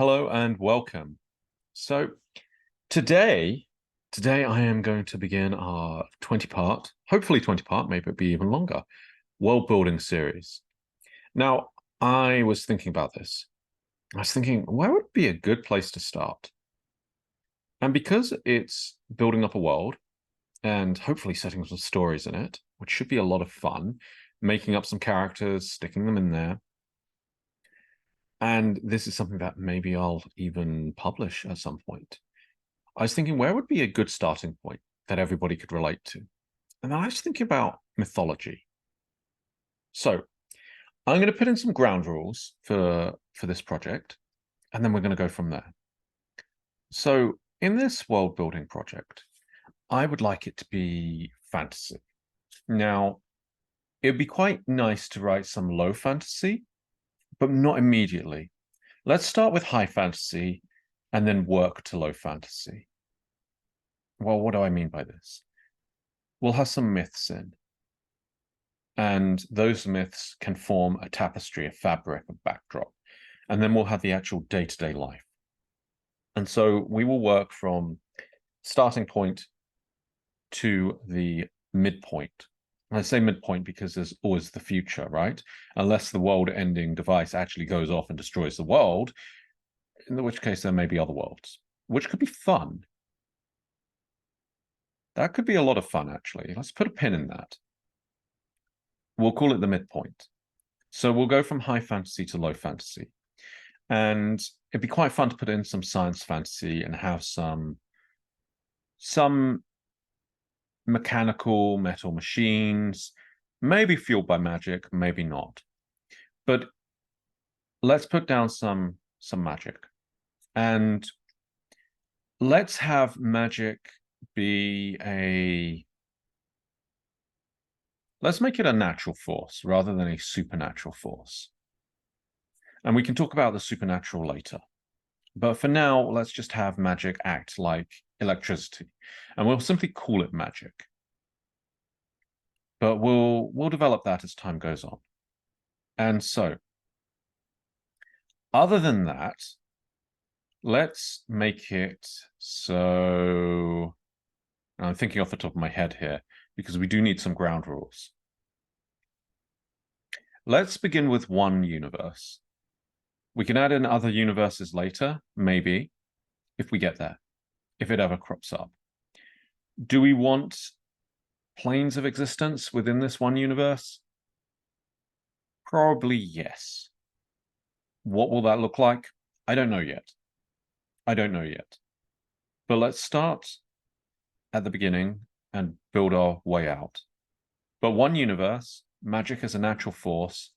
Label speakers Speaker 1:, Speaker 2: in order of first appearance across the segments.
Speaker 1: Hello and welcome. So today, today I am going to begin our 20-part, hopefully 20-part, maybe it'll be even longer, world building series. Now, I was thinking about this. I was thinking, where would be a good place to start? And because it's building up a world and hopefully setting some stories in it, which should be a lot of fun, making up some characters, sticking them in there. And this is something that maybe I'll even publish at some point. I was thinking, where would be a good starting point that everybody could relate to? And then I was thinking about mythology. So I'm going to put in some ground rules for this project, and then we're going to go from there. So in this world building project, I would like it to be fantasy. Now, it'd be quite nice to write some low fantasy, but not immediately. Let's start with high fantasy and then work to low fantasy. Well, what do I mean by this? We'll have some myths in, and those myths can form a tapestry, a fabric, a backdrop, and then we'll have the actual day-to-day life. And so we will work from starting point to the midpoint. I say midpoint because there's always the future, right? Unless the world-ending device actually goes off and destroys the world, in which case there may be other worlds, which could be fun. That could be a lot of fun, actually. Let's put a pin in that. We'll call it the midpoint. So we'll go from high fantasy to low fantasy. And it'd be quite fun to put in some science fantasy and have some mechanical metal machines, maybe fueled by magic, maybe not. But let's put down some magic. And let's have magic be let's make it a natural force rather than a supernatural force. And we can talk about the supernatural later. But for now, let's just have magic act like electricity. And we'll simply call it magic. But we'll develop that as time goes on. And so, other than that, let's make it so... I'm thinking off the top of my head here, because we do need some ground rules. Let's begin with one universe. We can add in other universes later, maybe, if we get there, if it ever crops up. Do we want planes of existence within this one universe? Probably yes. What will that look like? I don't know yet. I don't know yet. But let's start at the beginning and build our way out. But one universe, magic as a natural force,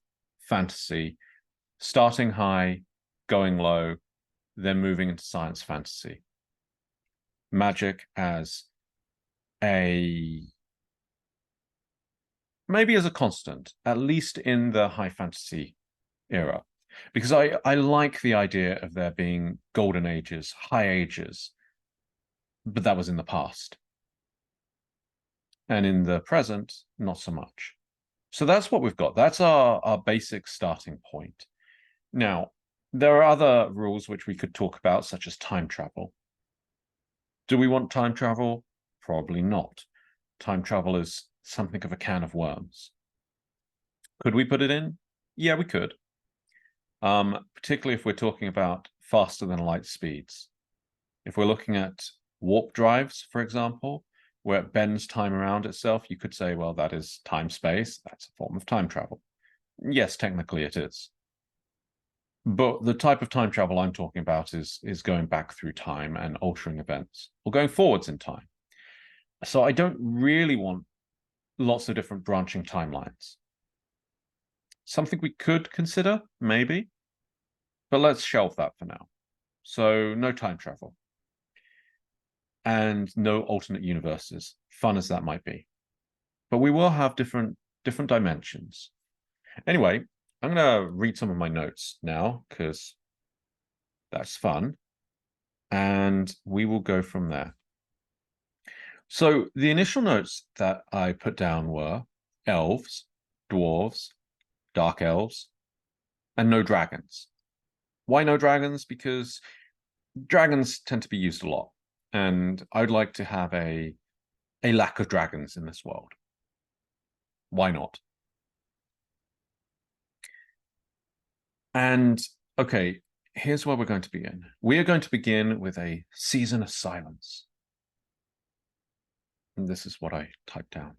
Speaker 1: fantasy, starting high, going low, then moving into science fantasy. Magic as maybe as a constant, at least in the high fantasy era. Because I like the idea of there being golden ages, high ages, but that was in the past. And in the present, not so much. So that's what we've got. That's our basic starting point. Now, there are other rules which we could talk about, such as time travel. Do we want time travel? Probably not. Time travel is something of a can of worms. Could we put it in? Yeah, we could. Particularly if we're talking about faster than light speeds. If we're looking at warp drives, for example, where it bends time around itself, you could say, well, that is time-space. That's a form of time travel. Yes, technically it is. But the type of time travel I'm talking about is going back through time and altering events, or going forwards in time. So I don't really want lots of different branching timelines. Something we could consider, maybe, but let's shelve that for now. So no time travel. And no alternate universes, fun as that might be. But we will have different dimensions. Anyway, I'm going to read some of my notes now, because that's fun. And we will go from there. So the initial notes that I put down were elves, dwarves, dark elves, and no dragons. Why no dragons? Because dragons tend to be used a lot, and I'd like to have a lack of dragons in this world. Why not? And okay, here's where we're going to begin. We are going to begin with a season of silence. And this is what I typed down.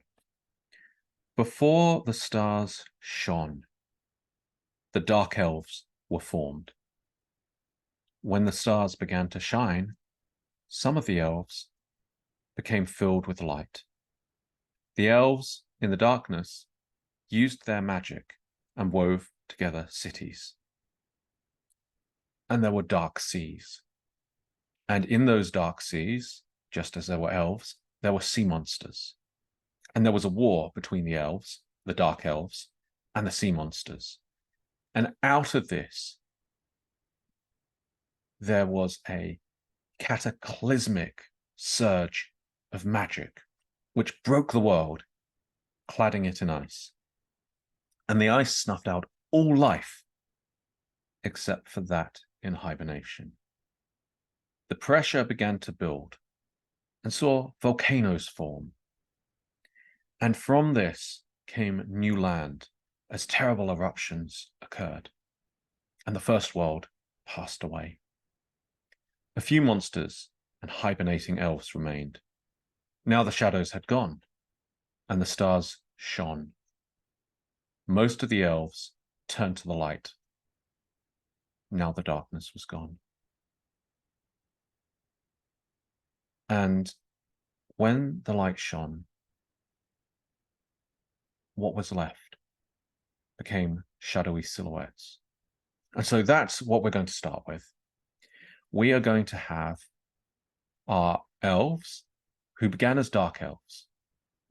Speaker 1: Before the stars shone, the dark elves were formed. When the stars began to shine, some of the elves became filled with light. The elves, in the darkness, used their magic and wove together cities. And there were dark seas. And in those dark seas, just as there were elves, there were sea monsters. And there was a war between the elves, the dark elves, and the sea monsters. And out of this, there was a cataclysmic surge of magic, which broke the world, cladding it in ice. And the ice snuffed out all life, except for that in hibernation. The pressure began to build and saw volcanoes form. And from this came new land as terrible eruptions occurred, and the first world passed away. A few monsters and hibernating elves remained. Now the shadows had gone, and the stars shone. Most of the elves turned to the light. Now the darkness was gone. And when the light shone, what was left became shadowy silhouettes. And so that's what we're going to start with. We are going to have our elves who began as dark elves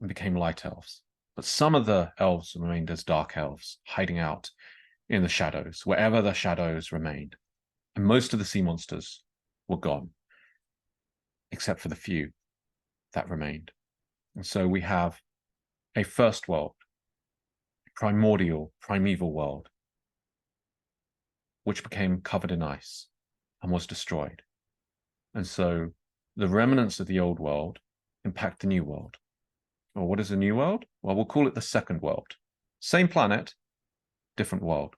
Speaker 1: and became light elves. But some of the elves remained as dark elves, hiding out in the shadows, wherever the shadows remained. And most of the sea monsters were gone, except for the few that remained. And so we have a first world, a primordial, primeval world, which became covered in ice and was destroyed. And so the remnants of the old world impact the new world. Well, what is the new world? Well, we'll call it the second world. Same planet, different world.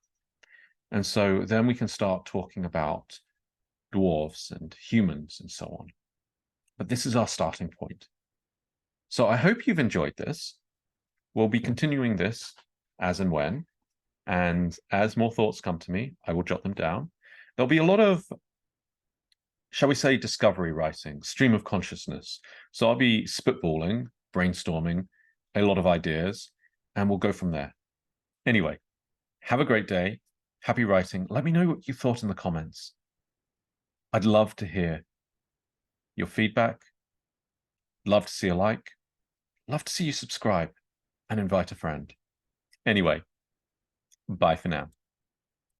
Speaker 1: And so then we can start talking about dwarves and humans and so on. But this is our starting point. So I hope you've enjoyed this. We'll be continuing this as and when. And as more thoughts come to me, I will jot them down. There'll be a lot of, shall we say, discovery writing, stream of consciousness. So I'll be spitballing, brainstorming a lot of ideas, and we'll go from there. Anyway, have a great day. Happy writing. Let me know what you thought in the comments. I'd love to hear your feedback. Love to see a like. Love to see you subscribe and invite a friend. Anyway, bye for now.